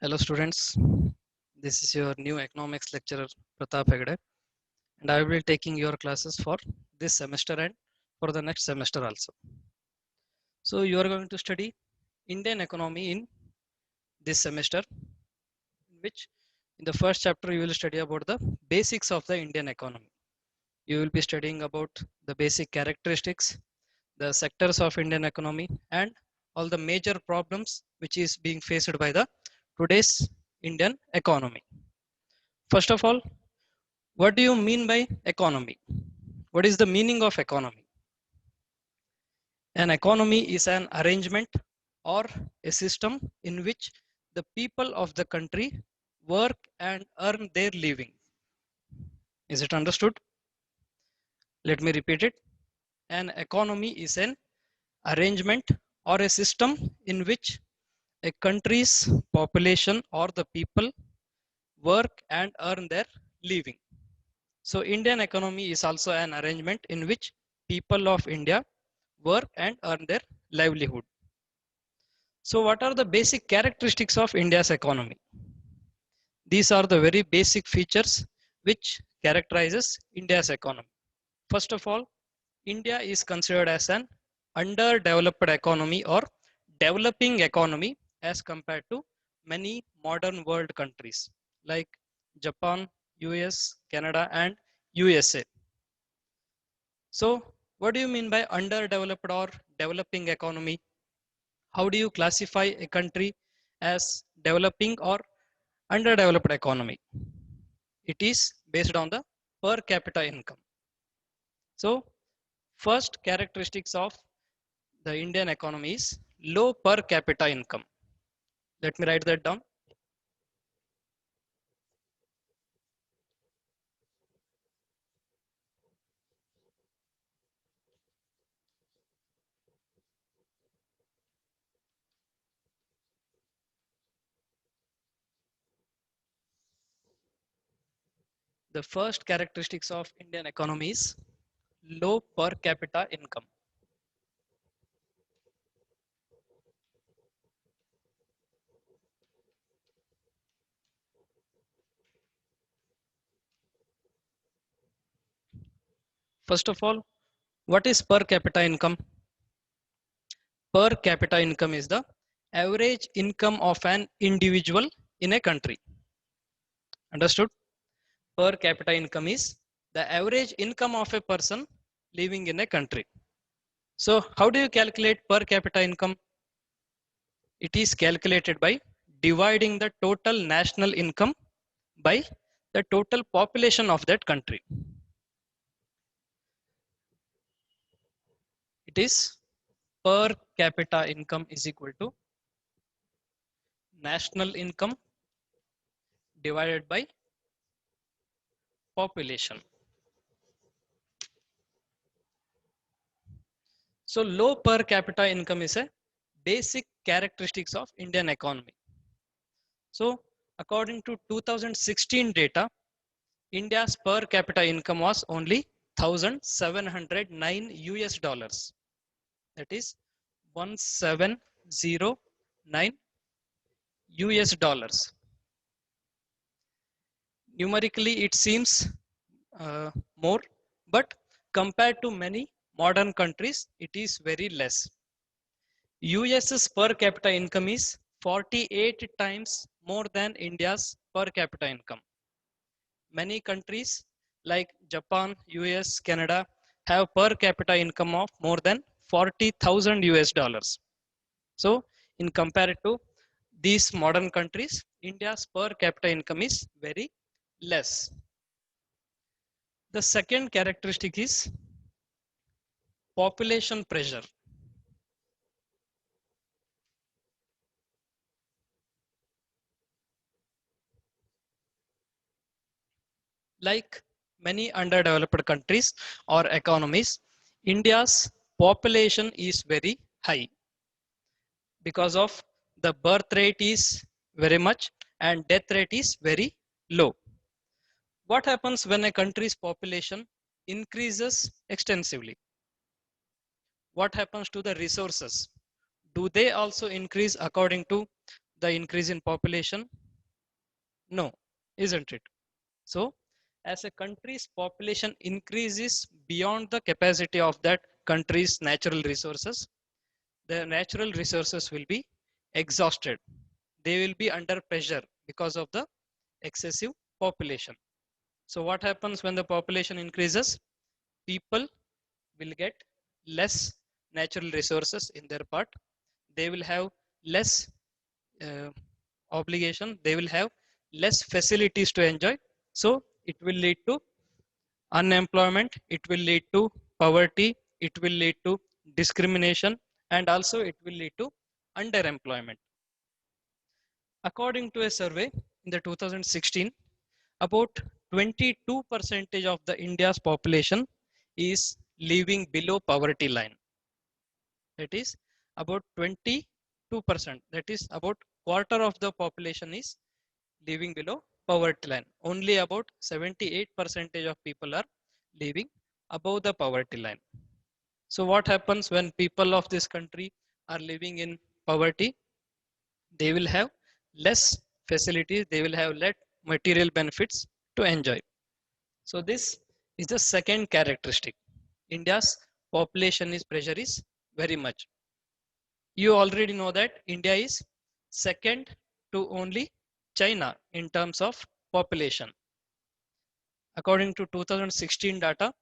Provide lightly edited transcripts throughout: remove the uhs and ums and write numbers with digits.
Hello students, this is your new economics lecturer Pratap Hegde and I will be taking your classes for this semester and for the next semester also. So you are going to study Indian economy in this semester, in which in the first chapter you will study about the basics of the Indian economy. You will be studying about the basic characteristics, the sectors of Indian economy and all the major problems which is being faced by the today's Indian economy. First of all, what do you mean by economy? What is the meaning of economy? An economy is an arrangement or a system in which the people of the country work and earn their living. Is it understood? Let me repeat it. An economy is an arrangement or a system in which a country's population or the people work and earn their living. So Indian economy is also an arrangement in which people of India work and earn their livelihood. So what are the basic characteristics of India's economy? These are the very basic features which characterizes India's economy. First of all, India is considered as an underdeveloped economy or developing economy as compared to many modern world countries like Japan, US, Canada and USA. So what do you mean by underdeveloped or developing economy? How do you classify a country as developing or underdeveloped economy? It is based on the per capita income. So first characteristics of the Indian economy is low per capita income. Let me write that down. The first characteristics of Indian economy is low per capita income. First of all, what is per capita income? Per capita income is the average income of an individual in a country. Understood? Per capita income is the average income of a person living in a country. So how do you calculate per capita income? It is calculated by dividing the total national income by the total population of that country. It is per capita income is equal to national income divided by population. So low per capita income is a basic characteristics of Indian economy. So according to 2016 data, India's per capita income was only 1,709 US dollars. That is 1709 US dollars. Numerically, it seems more, but compared to many modern countries, it is very less. US's per capita income is 48 times more than India's per capita income. Many countries like Japan, US, Canada have per capita income of more than 40,000 US dollars. So in compared to these modern countries, India's per capita income is very less. The second characteristic is population pressure. Like many underdeveloped countries or economies, India's population is very high because of the birth rate is very much and death rate is very low. What happens when a country's population increases extensively? What happens to the resources? Do they also increase according to the increase in population? No, isn't it? So as a country's population increases beyond the capacity of that country's natural resources, the natural resources will be exhausted. They will be under pressure because of the excessive population. So what happens when the population increases? People will get less natural resources in their part. They will have less uh, obligation. They will have less facilities to enjoy. So it will lead to unemployment. It will lead to poverty. It will lead to discrimination, and also it will lead to underemployment. According to a survey in the 2016, about 22% of the India's population is living below poverty line. That is about 22%. That is about quarter of the population is living below poverty line. Only about 78% of people are living above the poverty line. So what happens when people of this country are living in poverty? They will have less facilities, they will have less material benefits to enjoy. So this is the second characteristic. India's population is pressure is very much. You already know that India is second to only China in terms of population. According to 2016 data,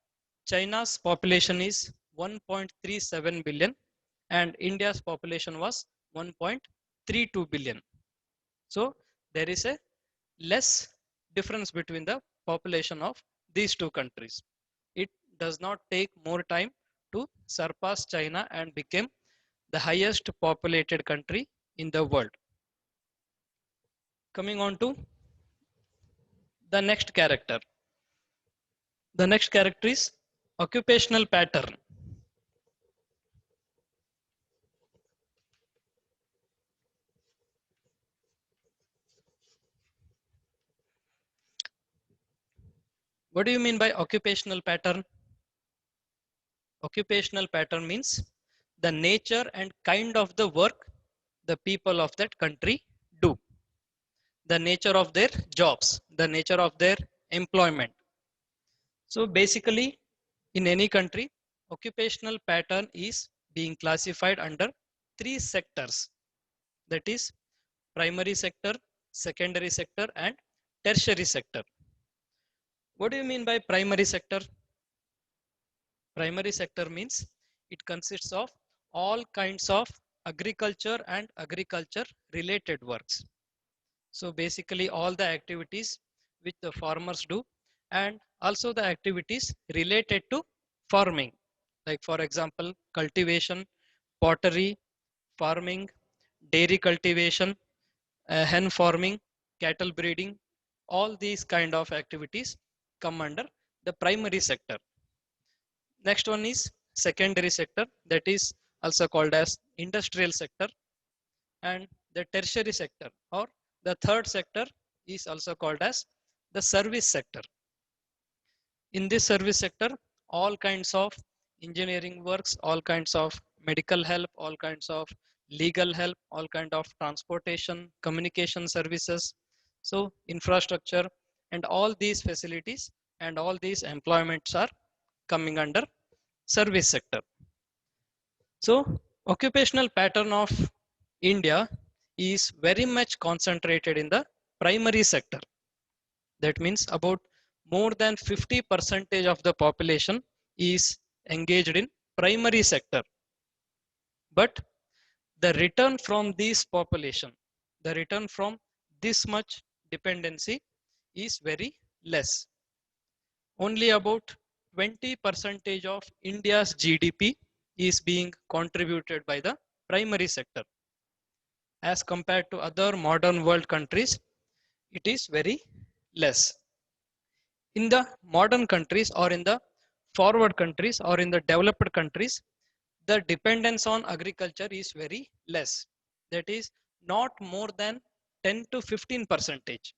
China's population is 1.37 billion and India's population was 1.32 billion. So there is a less difference between the population of these two countries. It does not take more time to surpass China and become the highest populated country in the world. Coming on to the next character. The next character is occupational pattern. What do you mean by occupational pattern? Occupational pattern means the nature and kind of the work the people of that country do, the nature of their jobs, the nature of their employment. So basically, in any country, occupational pattern is being classified under three sectors. That is primary sector, secondary sector, and tertiary sector. What do you mean by primary sector? Primary sector means it consists of all kinds of agriculture and agriculture related works. So basically all the activities which the farmers do and also the activities related to farming. Like for example, cultivation, pottery, farming, dairy cultivation, hen farming, cattle breeding, all these kind of activities come under the primary sector. Next one is secondary sector, that is also called as industrial sector, and the tertiary sector or the third sector is also called as the service sector. In this service sector, all kinds of engineering works, all kinds of medical help, all kinds of legal help, all kind of transportation, communication services, so infrastructure and all these facilities and all these employments are coming under service sector. So occupational pattern of India is very much concentrated in the primary sector. That means about more than 50% of the population is engaged in primary sector. But the return from this population, the return from this much dependency is very less. Only about 20% of India's GDP is being contributed by the primary sector. As compared to other modern world countries, it is very less. In the modern countries or in the forward countries or in the developed countries, the dependence on agriculture is very less. That is not more than 10 to 15 percentage.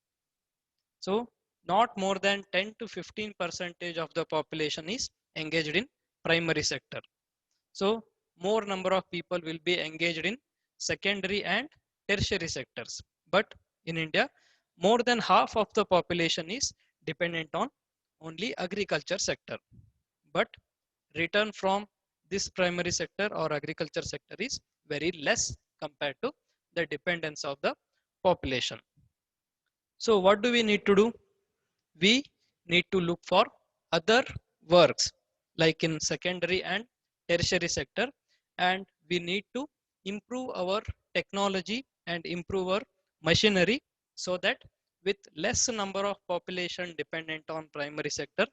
So not more than 10 to 15 percentage of the population is engaged in primary sector. So more number of people will be engaged in secondary and tertiary sectors. But in India, more than half of the population is dependent on only agriculture sector. But return from this primary sector or agriculture sector is very less compared to the dependence of the population. So what do we need to do? We need to look for other works like in secondary and tertiary sector, and we need to improve our technology and improve our machinery so that with less number of population dependent on primary sector,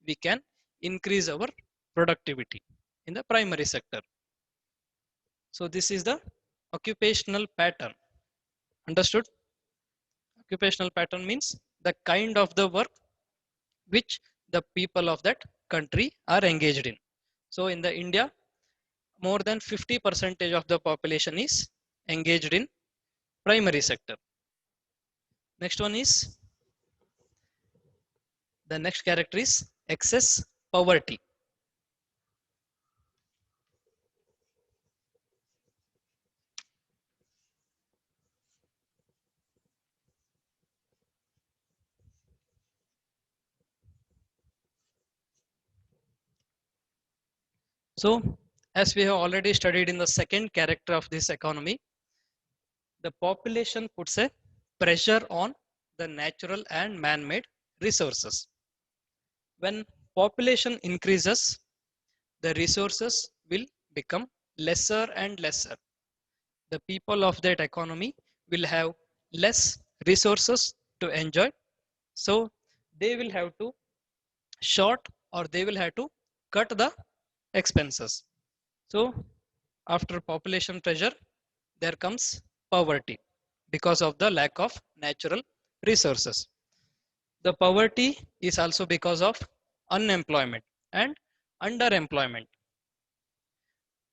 we can increase our productivity in the primary sector. So this is the occupational pattern. Understood? Occupational pattern means the kind of the work which the people of that country are engaged in. So in the India, more than 50% of the population is engaged in primary sector. Next one is, the next character is excess poverty. So as we have already studied in the second character of this economy, the population puts a pressure on the natural and man-made resources. When population increases, the resources will become lesser and lesser. The people of that economy will have less resources to enjoy. So they will have to short, or they will have to cut the expenses. So after population pressure, there comes poverty because of the lack of natural resources. The poverty is also because of unemployment and underemployment.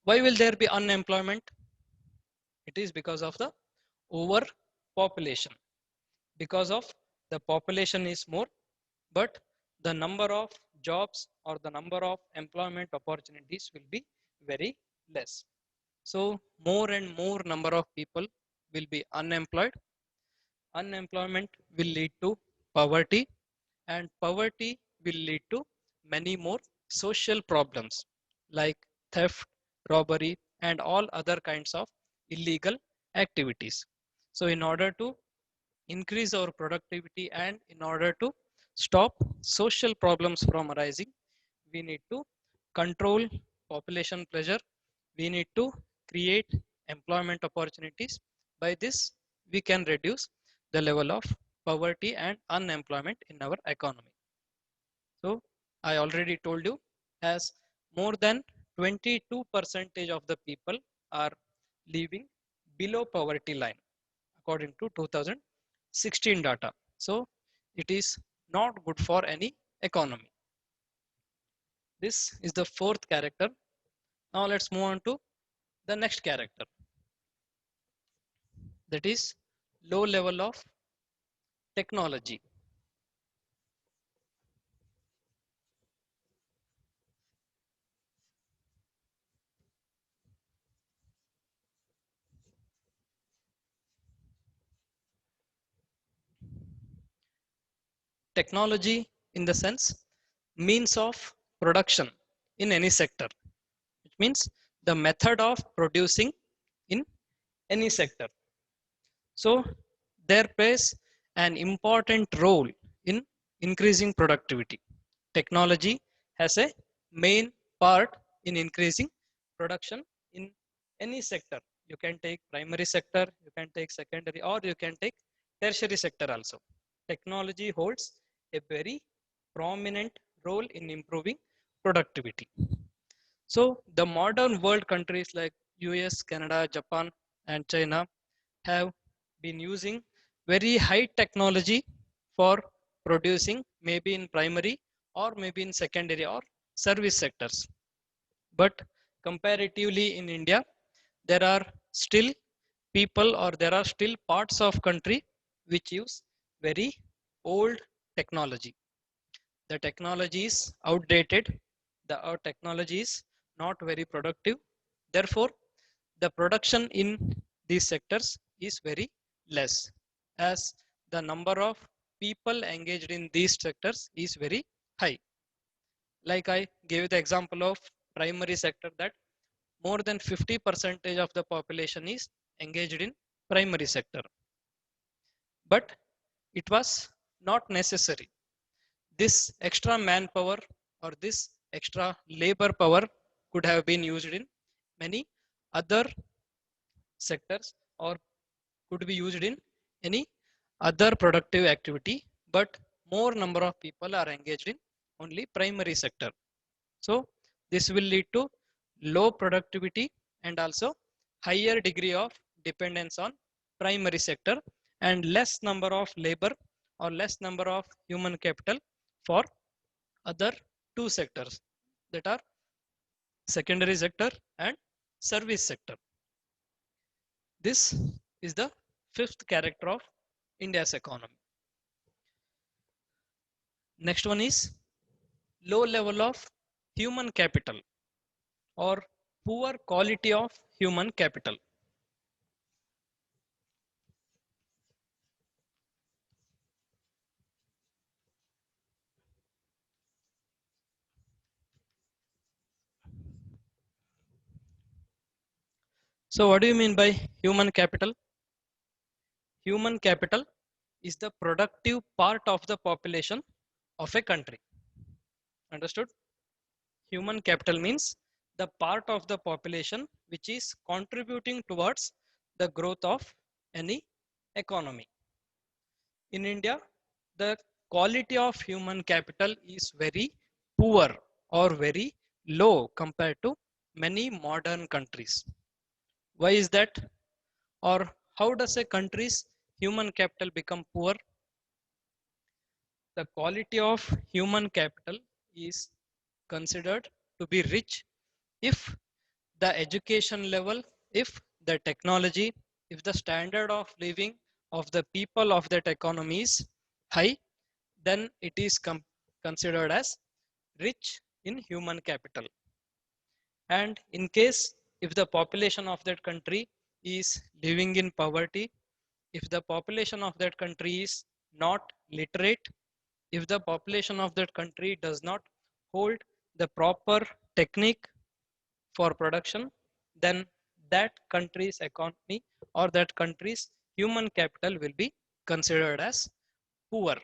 Why will there be unemployment? It is because of the overpopulation. Because of the population is more, but the number of jobs or the number of employment opportunities will be very less. So more and more number of people will be unemployed. Unemployment will lead to poverty, and poverty will lead to many more social problems like theft, robbery, and all other kinds of illegal activities. So in order to increase our productivity and in order to stop social problems from arising, we need to control population pressure. We need to create employment opportunities. By this, we can reduce the level of poverty and unemployment in our economy. So I already told you, as more than 22% of the people are living below poverty line according to 2016 data. So it is not good for any economy. This is the fourth character. Now let's move on to the next character, that is low level of technology. Technology in the sense means of production in any sector. It means the method of producing in any sector. So there plays an important role in increasing productivity. Technology has a main part in increasing production in any sector. You can take primary sector, you can take secondary, or you can take tertiary sector also. Technology holds a very prominent role in improving productivity. So the modern world countries like US, Canada, Japan, and China have been using very high technology for producing, maybe in primary or maybe in secondary or service sectors. But comparatively in India, there are still people, or there are still parts of country which use very old technology. The technology is outdated. Our technology is not very productive. Therefore, the production in these sectors is very less, as the number of people engaged in these sectors is very high. Like I gave the example of primary sector, that more than 50% of the population is engaged in primary sector. But it was not necessary. This extra manpower or this extra labor power could have been used in many other sectors, or could be used in any other productive activity, but more number of people are engaged in only primary sector. So this will lead to low productivity and also higher degree of dependence on primary sector, and less number of labor or less number of human capital for other two sectors, that are secondary sector and service sector. This is the fifth character of India's economy. Next one is low level of human capital or poor quality of human capital. So what do you mean by human capital? Human capital is the productive part of the population of a country. Understood? Human capital means the part of the population which is contributing towards the growth of any economy. In India, the quality of human capital is very poor or very low compared to many modern countries. Why is that? Or how does a country's human capital become poor? The quality of human capital is considered to be rich if the education level, if the technology, if the standard of living of the people of that economy is high, then it is considered as rich in human capital. And in case if the population of that country is living in poverty, if the population of that country is not literate, if the population of that country does not hold the proper technique for production, then that country's economy or that country's human capital will be considered as poor.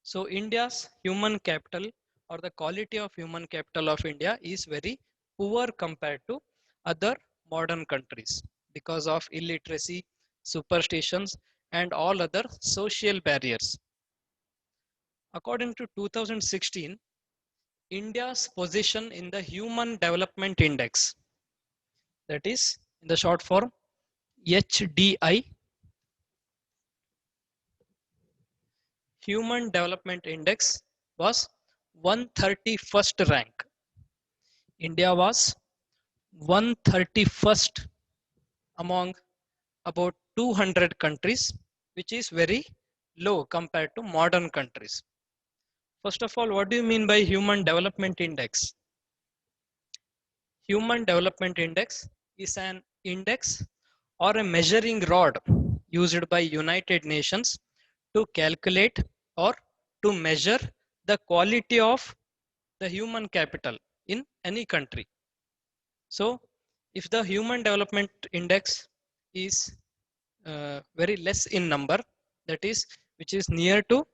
So India's human capital or the quality of human capital of India is very poor compared to other modern countries because of illiteracy, superstitions, and all other social barriers. According to 2016, India's position in the Human Development Index, that is in the short form HDI, Human Development Index, was 131st rank. India was 131st among about 200 countries, which is very low compared to modern countries. First of all, what do you mean by Human Development Index? Human Development Index is an index or a measuring rod used by United Nations to calculate or to measure the quality of the human capital in any country. So if the Human Development Index is very less in number, that is which is near to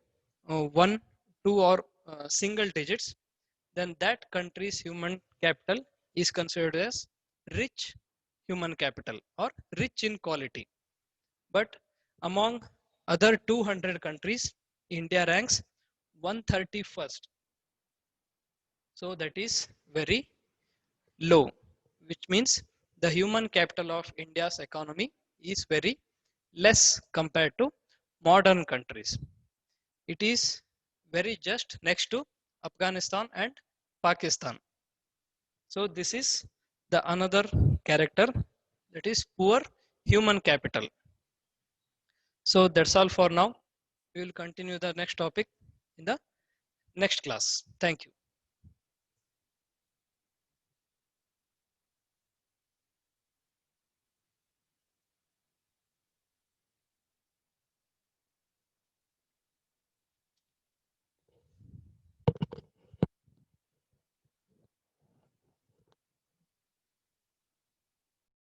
1, 2 or single digits, then that country's human capital is considered as rich human capital or rich in quality. But among other 200 countries, India ranks 131st. So that is very low, which means the human capital of India's economy is very less compared to modern countries. It is very just next to Afghanistan and Pakistan. So this is the another character, that is poor human capital. So that's all for now. We will continue the next topic in the next class. Thank you.